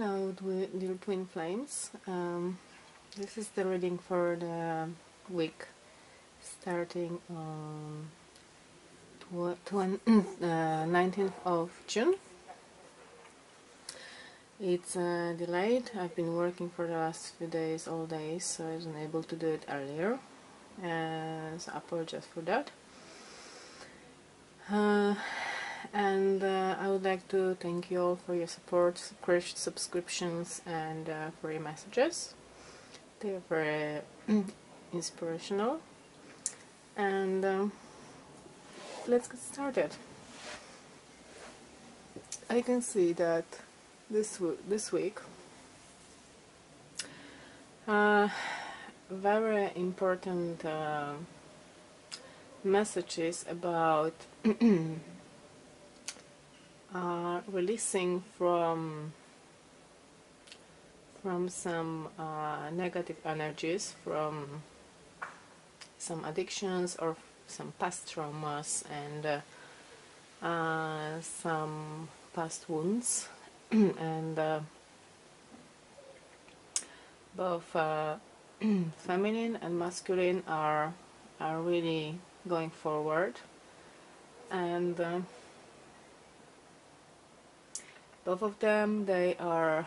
Hello, dear twin flames. This is the reading for the week starting on 19th of June. It's delayed. I've been working for the last few days, all days, so I wasn't able to do it earlier. So I apologize for that. And I would like to thank you all for your support, subscriptions, and for your messages. They are very inspirational. And let's get started. I can see that this week very important messages about releasing from some negative energies, from some addictions or some past traumas and some past wounds and both feminine and masculine are really going forward, and both of them, they are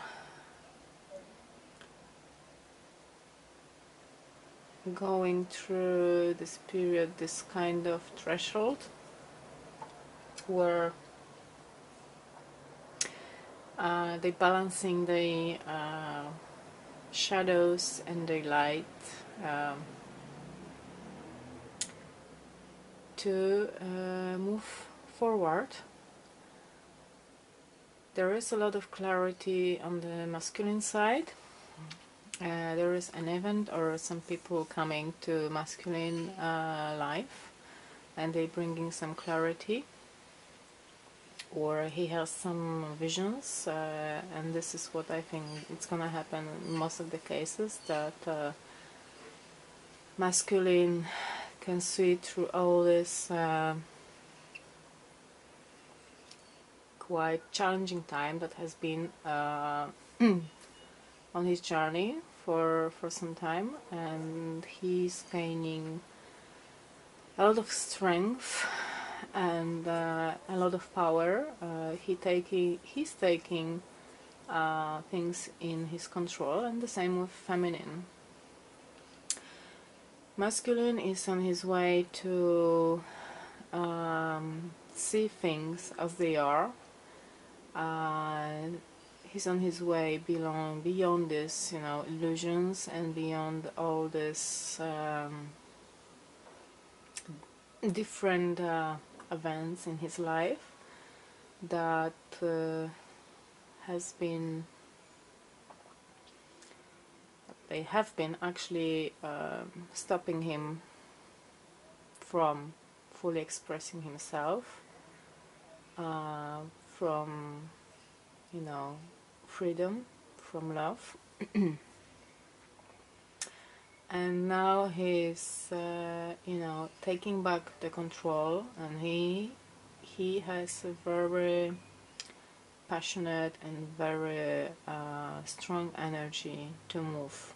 going through this period, this kind of threshold where they're balancing the shadows and the light to move forward. There is a lot of clarity on the masculine side. There is an event or some people coming to masculine life, and they're bringing some clarity, or he has some visions, and this is what I think it's gonna happen in most of the cases, that masculine can see through all this quite challenging time that has been on his journey for some time, and he's gaining a lot of strength and a lot of power. He's taking things in his control, and the same with feminine. Masculine is on his way to see things as they are. He's on his way beyond this, illusions, and beyond all this different events in his life that they have been actually stopping him from fully expressing himself, from freedom, from love. And now he's taking back the control, and he has a very passionate and very strong energy to move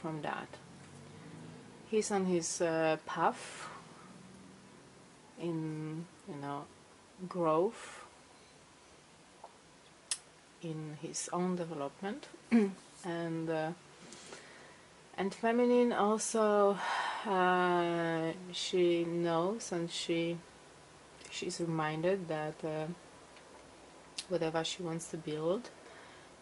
from that. He's on his path in growth, in his own development. And feminine also, she knows, and she's reminded that whatever she wants to build,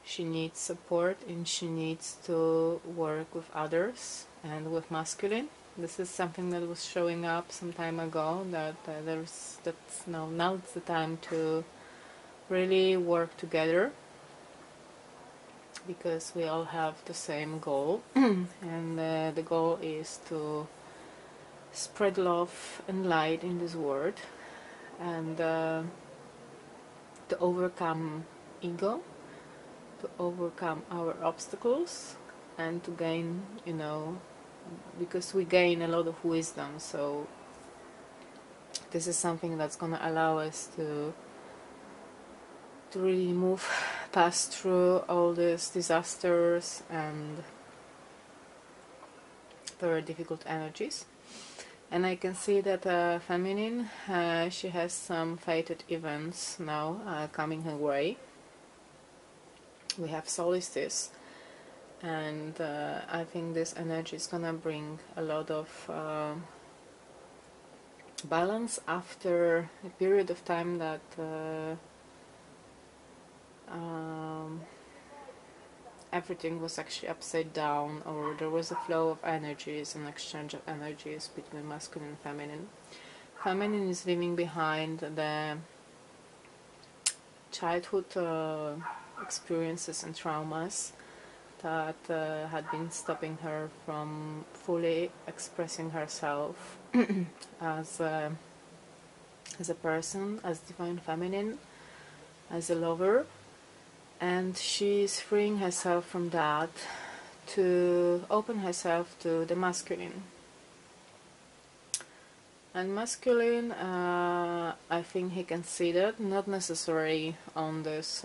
she needs support, and she needs to work with others and with masculine. This is something that was showing up some time ago, that now it's the time to really work together, because we all have the same goal. And the goal is to spread love and light in this world, and to overcome ego, to overcome our obstacles, and to gain, because we gain a lot of wisdom. So this is something that's going to allow us to to really move past through all these disasters and very difficult energies. And I can see that feminine, she has some fated events now coming her way. We have solstice, and I think this energy is gonna bring a lot of balance after a period of time that everything was actually upside down, or there was a flow of energies and exchange of energies between masculine and feminine. Feminine is leaving behind the childhood experiences and traumas that had been stopping her from fully expressing herself as a person, as divine feminine, as a lover. And she's freeing herself from that to open herself to the masculine. And masculine, I think he can see that, not necessarily on this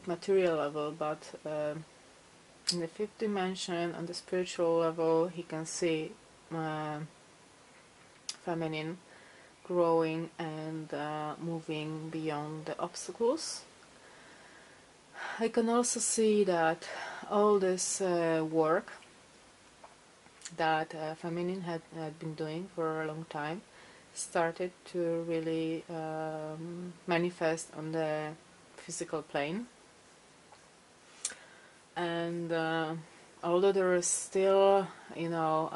material level, but in the fifth dimension, on the spiritual level, he can see feminine growing and moving beyond the obstacles. I can also see that all this work that feminine had been doing for a long time started to really manifest on the physical plane. And although there is still, you know,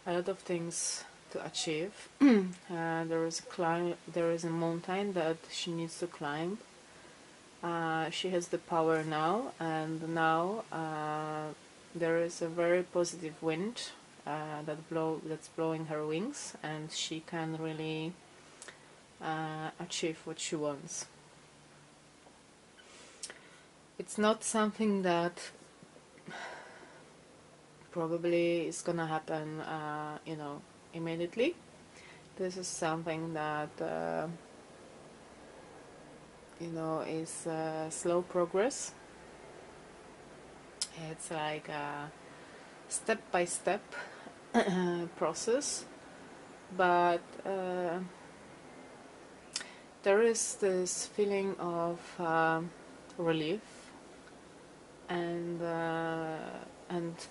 a lot of things to achieve, there is a mountain that she needs to climb. She has the power now, and now there is a very positive wind that's blowing her wings, and she can really achieve what she wants. It's not something that probably is gonna happen, you know, immediately. This is something that you know, is slow progress. It's like a step-by-step process, but there is this feeling of relief and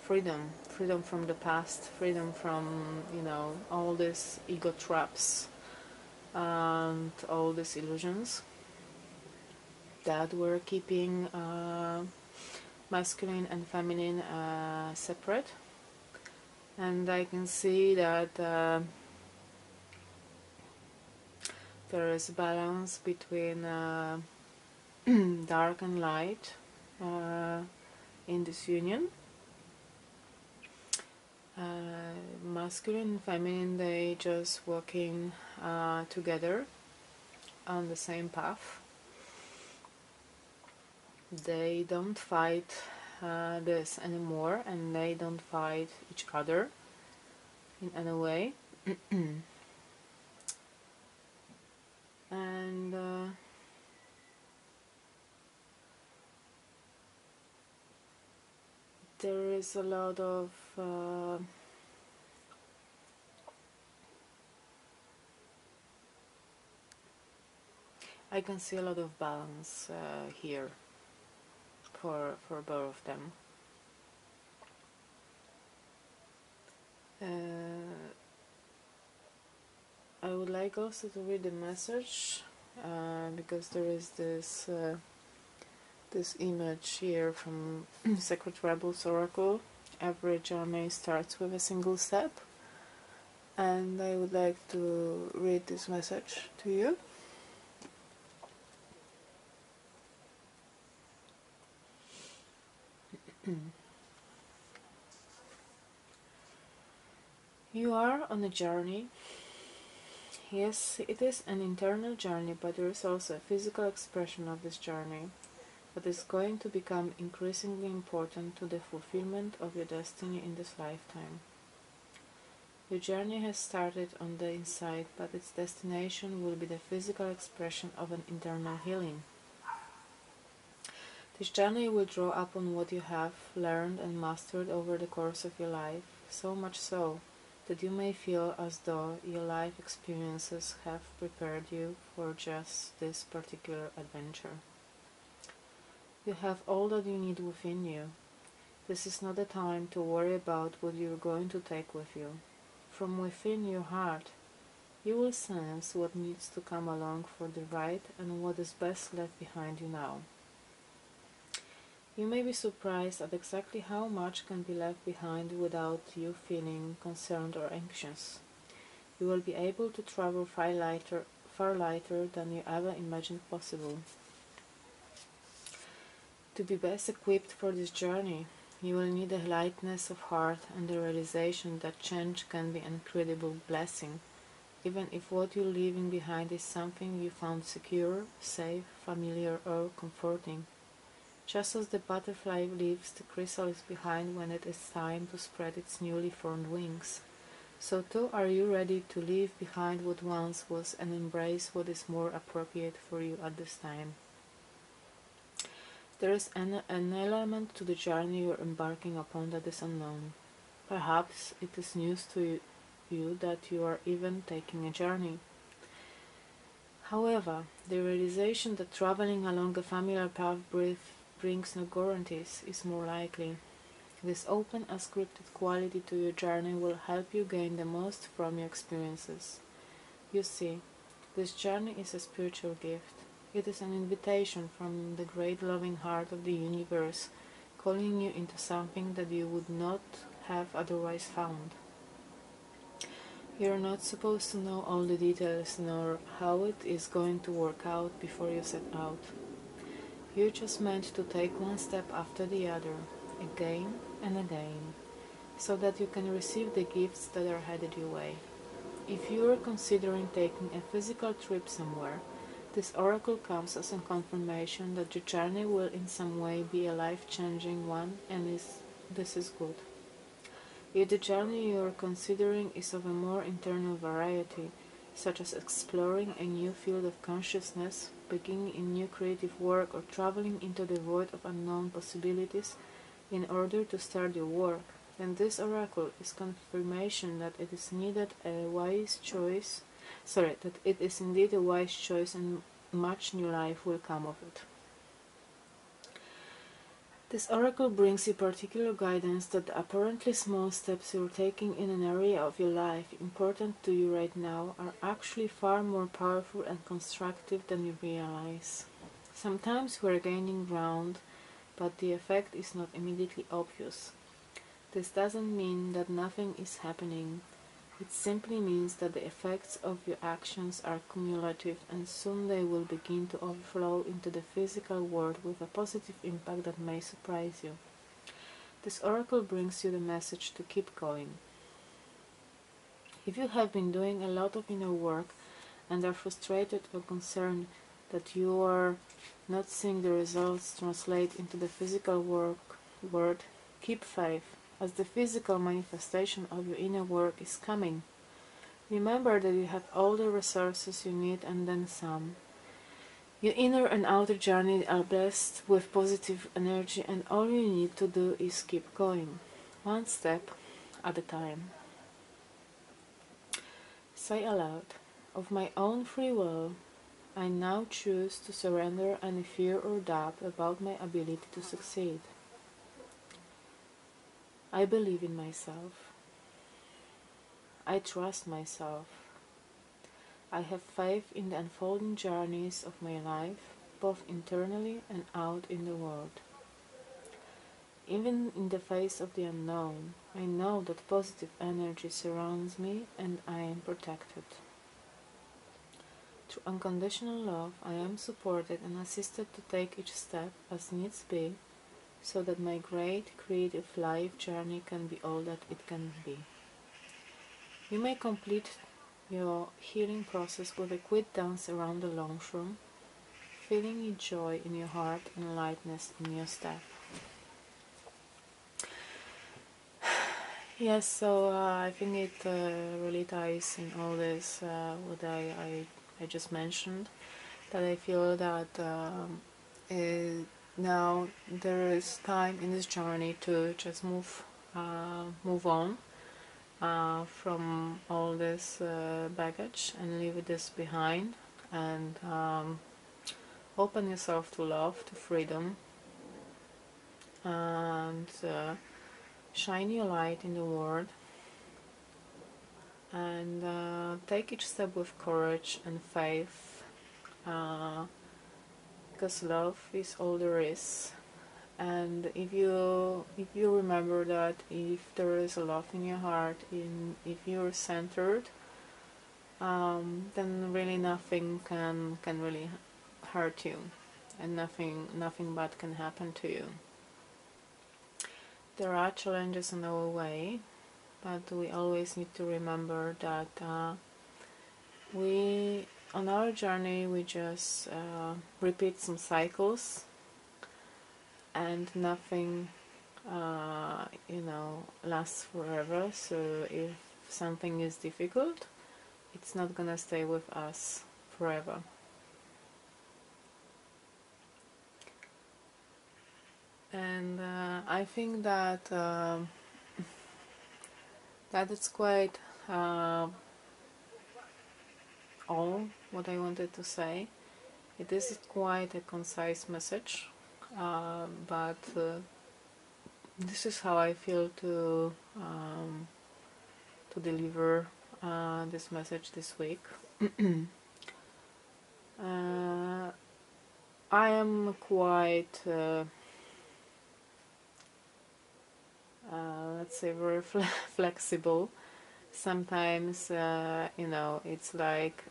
freedom from the past, freedom from, you know, all these ego traps and all these illusions that were keeping masculine and feminine separate. And I can see that there is a balance between dark and light in this union. Masculine and feminine, they just walking together on the same path. They don't fight this anymore, and they don't fight each other in any way. And there is a lot of I can see a lot of balance here for both of them. I would like also to read the message because there is this this image here from Sacred Rebels Oracle. Every journey starts with a single step, and I would like to read this message to you. You are on a journey. Yes, it is an internal journey, but there is also a physical expression of this journey that is going to become increasingly important to the fulfillment of your destiny in this lifetime. Your journey has started on the inside, but its destination will be the physical expression of an internal healing. This journey will draw upon what you have learned and mastered over the course of your life, so much so that you may feel as though your life experiences have prepared you for just this particular adventure. You have all that you need within you. This is not a time to worry about what you are going to take with you. From within your heart, you will sense what needs to come along for the ride and what is best left behind you now. You may be surprised at exactly how much can be left behind without you feeling concerned or anxious. You will be able to travel far lighter than you ever imagined possible. To be best equipped for this journey, you will need a lightness of heart and the realization that change can be an incredible blessing, even if what you're leaving behind is something you found secure, safe, familiar, or comforting. Just as the butterfly leaves the chrysalis behind when it is time to spread its newly formed wings, so too are you ready to leave behind what once was and embrace what is more appropriate for you at this time. There is an element to the journey you are embarking upon that is unknown. Perhaps it is news to you that you are even taking a journey. However, the realization that traveling along a familiar path brings no guarantees is more likely. This open, unscripted quality to your journey will help you gain the most from your experiences. You see, this journey is a spiritual gift. It is an invitation from the great loving heart of the universe, calling you into something that you would not have otherwise found. You are not supposed to know all the details nor how it is going to work out before you set out. You're just meant to take one step after the other, again and again, so that you can receive the gifts that are headed your way. If you are considering taking a physical trip somewhere, this oracle comes as a confirmation that your journey will in some way be a life-changing one, and this is good. If the journey you are considering is of a more internal variety, such as exploring a new field of consciousness, beginning in new creative work, or traveling into the void of unknown possibilities in order to start your work, then this oracle is confirmation that it is indeed a wise choice and much new life will come of it. This oracle brings you particular guidance that the apparently small steps you're taking in an area of your life important to you right now are actually far more powerful and constructive than you realize. Sometimes we're gaining ground, but the effect is not immediately obvious. This doesn't mean that nothing is happening. It simply means that the effects of your actions are cumulative, and soon they will begin to overflow into the physical world with a positive impact that may surprise you. This oracle brings you the message to keep going. If you have been doing a lot of inner work and are frustrated or concerned that you are not seeing the results translate into the physical world, keep faith, as the physical manifestation of your inner work is coming. Remember that you have all the resources you need and then some. Your inner and outer journey are blessed with positive energy, and all you need to do is keep going, one step at a time. Say aloud, "Of my own free will, I now choose to surrender any fear or doubt about my ability to succeed. I believe in myself. I trust myself. I have faith in the unfolding journeys of my life, both internally and out in the world. Even in the face of the unknown, I know that positive energy surrounds me and I am protected. Through unconditional love, I am supported and assisted to take each step as needs be, so that my great creative life journey can be all that it can be." You may complete your healing process with a quick dance around the lounge room, feeling your joy in your heart and lightness in your step. Yes, so I think it really ties in all this what I just mentioned, that I feel that now there is time in this journey to just move on from all this baggage and leave this behind, and open yourself to love, to freedom, and shine your light in the world, and take each step with courage and faith, uh, because love is all there is. And if you remember that if there is a love in your heart, if you're centered, then really nothing can really hurt you, and nothing bad can happen to you. There are challenges on our way, but we always need to remember that we on our journey we just repeat some cycles, and nothing lasts forever. So if something is difficult, it's not gonna stay with us forever. And I think that that it's quite all what I wanted to say. It is quite a concise message, but this is how I feel to deliver this message this week. I am quite, let's say, very flexible. Sometimes, it's like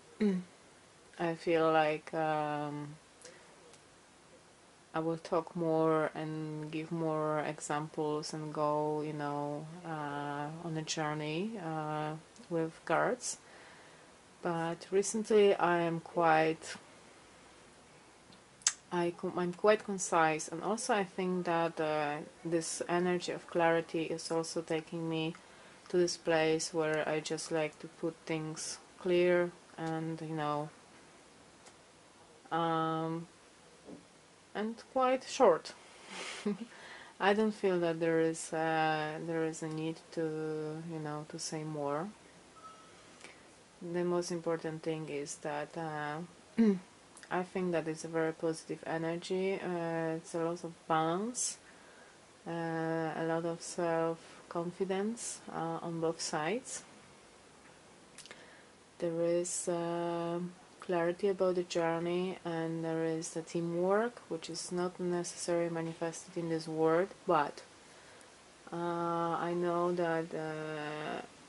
I feel like I will talk more and give more examples and go, on a journey with cards. But recently I'm quite concise, and also I think that this energy of clarity is also taking me to this place where I just like to put things clear and and quite short. I don't feel that there is a need to to say more. The most important thing is that I think that it's a very positive energy. It's a lot of balance, a lot of self-confidence on both sides. There is clarity about the journey, and there is the teamwork, which is not necessarily manifested in this word, but I know that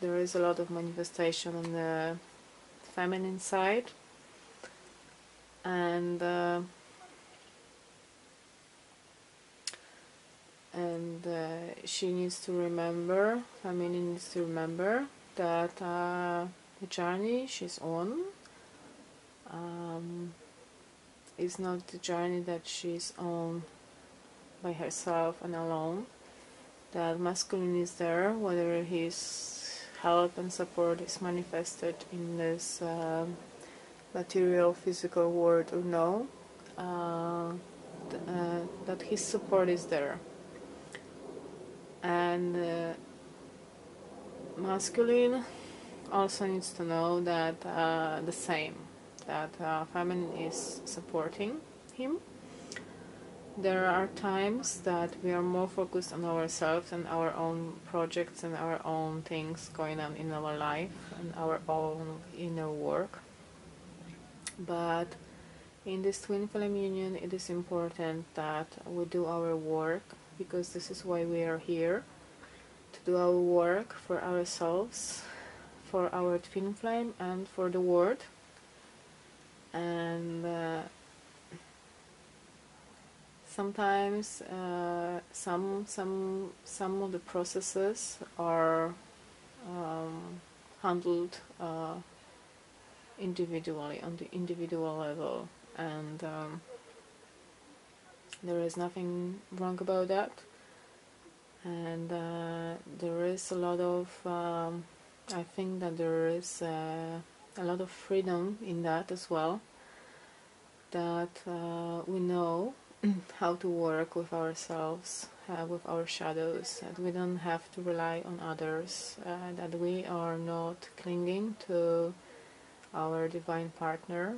there is a lot of manifestation on the feminine side, and she needs to remember, feminine needs to remember that the journey she's on is not the journey that she's on by herself and alone. That masculine is there, whether his help and support is manifested in this material physical world or no, that his support is there. And masculine also needs to know that the same, that feminine is supporting him. There are times that we are more focused on ourselves and our own projects and our own things going on in our life and our own inner work. But in this twin flame union, it is important that we do our work, because this is why we are here, to do our work for ourselves, for our twin flame, and for the world. And sometimes some of the processes are handled individually, on the individual level, and there is nothing wrong about that. and there is a lot of I think that there is a lot of freedom in that as well, that we know how to work with ourselves, with our shadows, that we don't have to rely on others, that we are not clinging to our divine partner.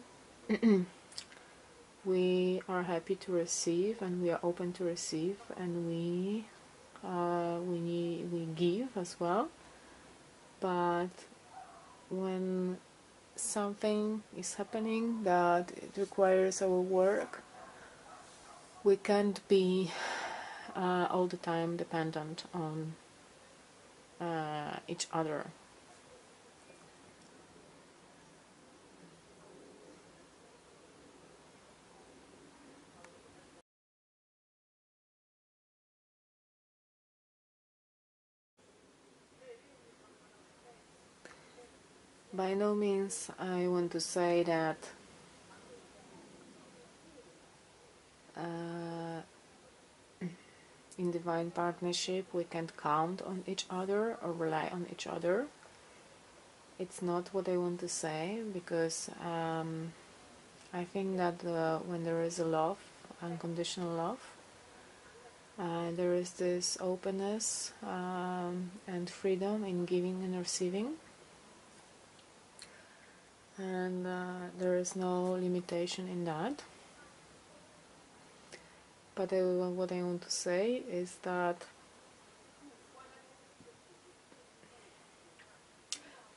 We are happy to receive, and we are open to receive, and we give as well. But when something is happening that it requires our work, we can't be all the time dependent on each other. By no means I want to say that in divine partnership we can't count on each other or rely on each other. It's not what I want to say, because I think that when there is a love, unconditional love, there is this openness and freedom in giving and receiving, and there is no limitation in that. But what I want to say is that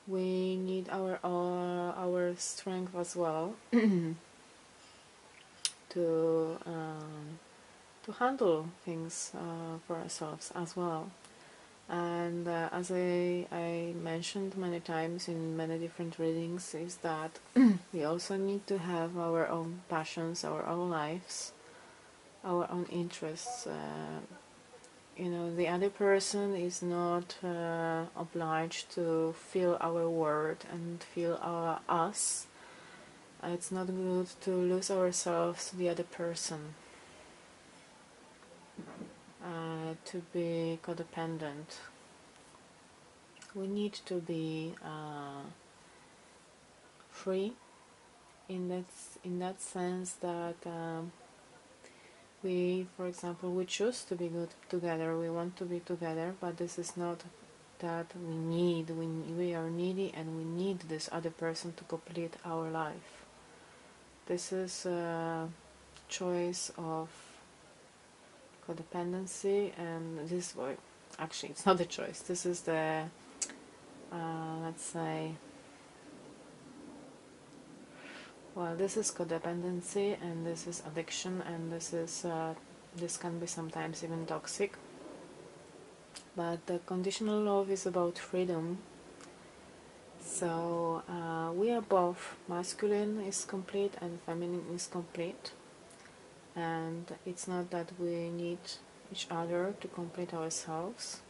we need our strength as well to handle things for ourselves as well. And as I mentioned many times in many different readings, is that we also need to have our own passions, our own lives, our own interests. The other person is not obliged to feel our word and feel us. It's not good to lose ourselves to the other person, to be codependent. We need to be free in that sense that we, for example, we choose to be good together. We want to be together, but this is not that we are needy and we need this other person to complete our life. This is a choice of codependency, and this way, actually, it's not a choice. This is the let's say, well, this is codependency, and this is addiction, and this can be sometimes even toxic. But the conditional love is about freedom. So we are both, masculine is complete and feminine is complete, and it's not that we need each other to complete ourselves,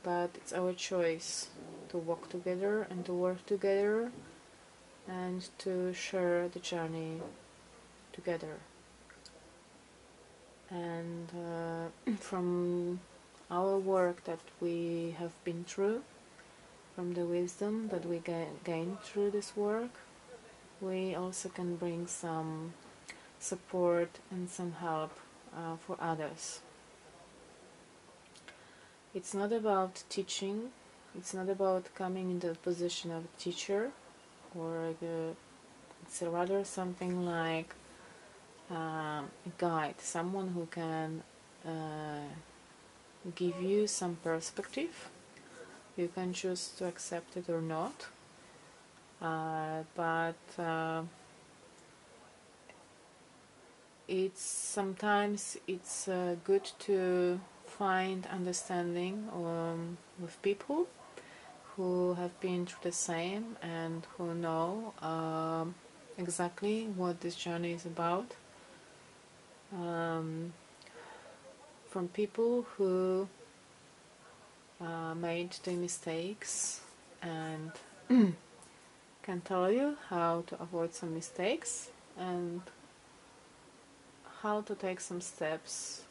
but it's our choice to walk together and to work together and to share the journey together. And from our work that we have been through, from the wisdom that we gain through this work, we also can bring some support and some help for others. It's not about teaching, it's not about coming into the position of a teacher, or it's rather something like a guide, someone who can give you some perspective. You can choose to accept it or not, but sometimes it's good to find understanding with people who have been through the same and who know exactly what this journey is about, from people who made the mistakes and can tell you how to avoid some mistakes and how to take some steps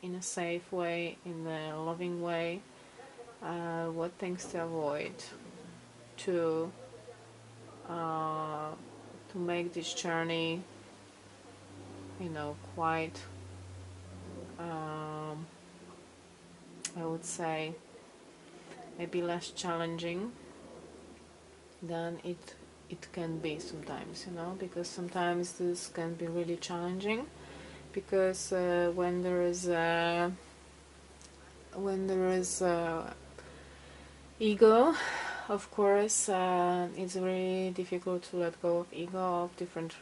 in a safe way, in a loving way, what things to avoid to uh, to make this journey, quite, I would say, maybe less challenging than it can be sometimes, because sometimes this can be really challenging, because when there is ego, of course, it's really difficult to let go of ego, of different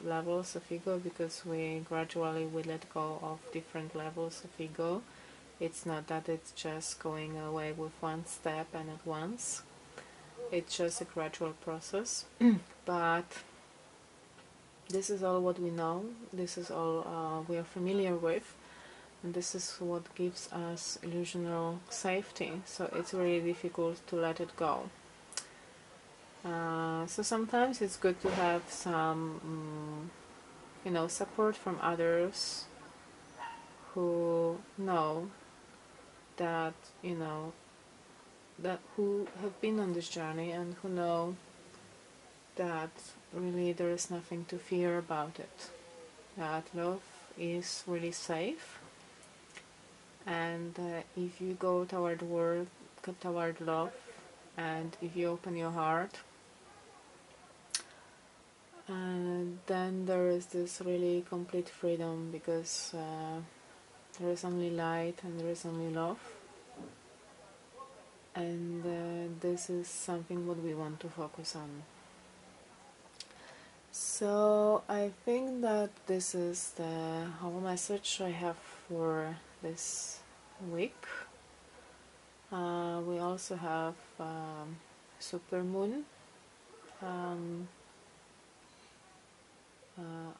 levels of ego, because we let go of different levels of ego. It's not that it's just going away with one step and at once. It's just a gradual process. But this is all what we know. This is all we are familiar with. And this is what gives us illusional safety. So it's really difficult to let it go. So sometimes it's good to have some, support from others who know that, that who have been on this journey and who know that really there is nothing to fear about it. That love is really safe, and if you go toward love, and if you open your heart, then there is this really complete freedom, because there is only light and there is only love, and this is something what we want to focus on. So I think that this is the whole message I have for this week. We also have supermoon,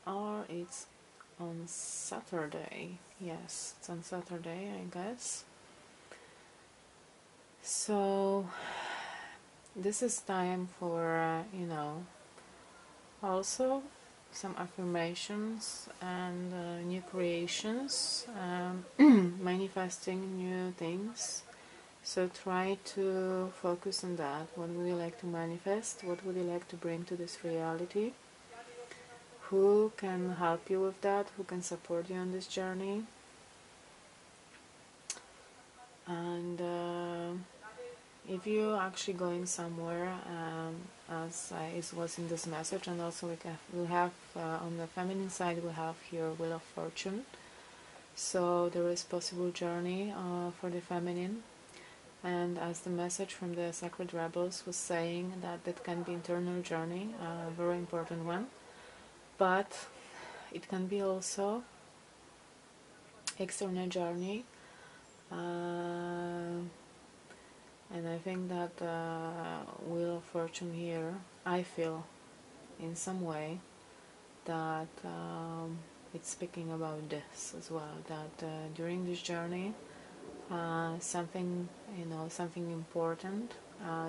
or it's on Saturday. Yes, it's on Saturday, I guess. So this is time for also some affirmations and new creations, manifesting new things. So try to focus on that. What would you like to manifest? What would you like to bring to this reality? Who can help you with that? Who can support you on this journey? And if you're actually going somewhere, as it was in this message, and also we have on the feminine side, we have here Wheel of Fortune. So there is possible journey for the feminine, and as the message from the Sacred Rebels was saying, that can be internal journey, a very important one, but it can be also external journey. And I think that Wheel of Fortune here, I feel in some way that it's speaking about this as well, that during this journey something important,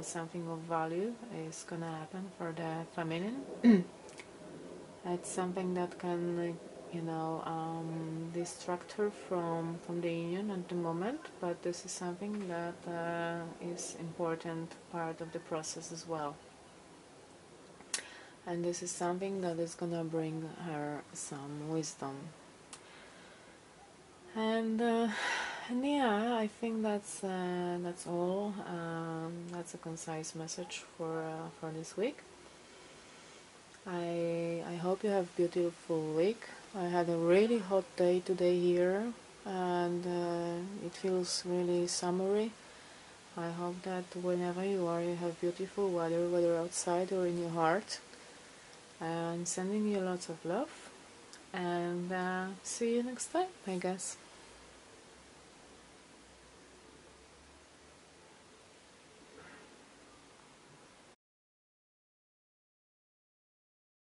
something of value is gonna happen for the feminine. It's something that can distract her from the union at the moment, but this is something that is important part of the process as well, and this is something that is gonna bring her some wisdom. And yeah, I think that's all. That's a concise message for this week. I hope you have a beautiful week. I had a really hot day today here, and it feels really summery. I hope that whenever you are, you have beautiful weather, whether outside or in your heart. I'm sending you lots of love, and see you next time, I guess.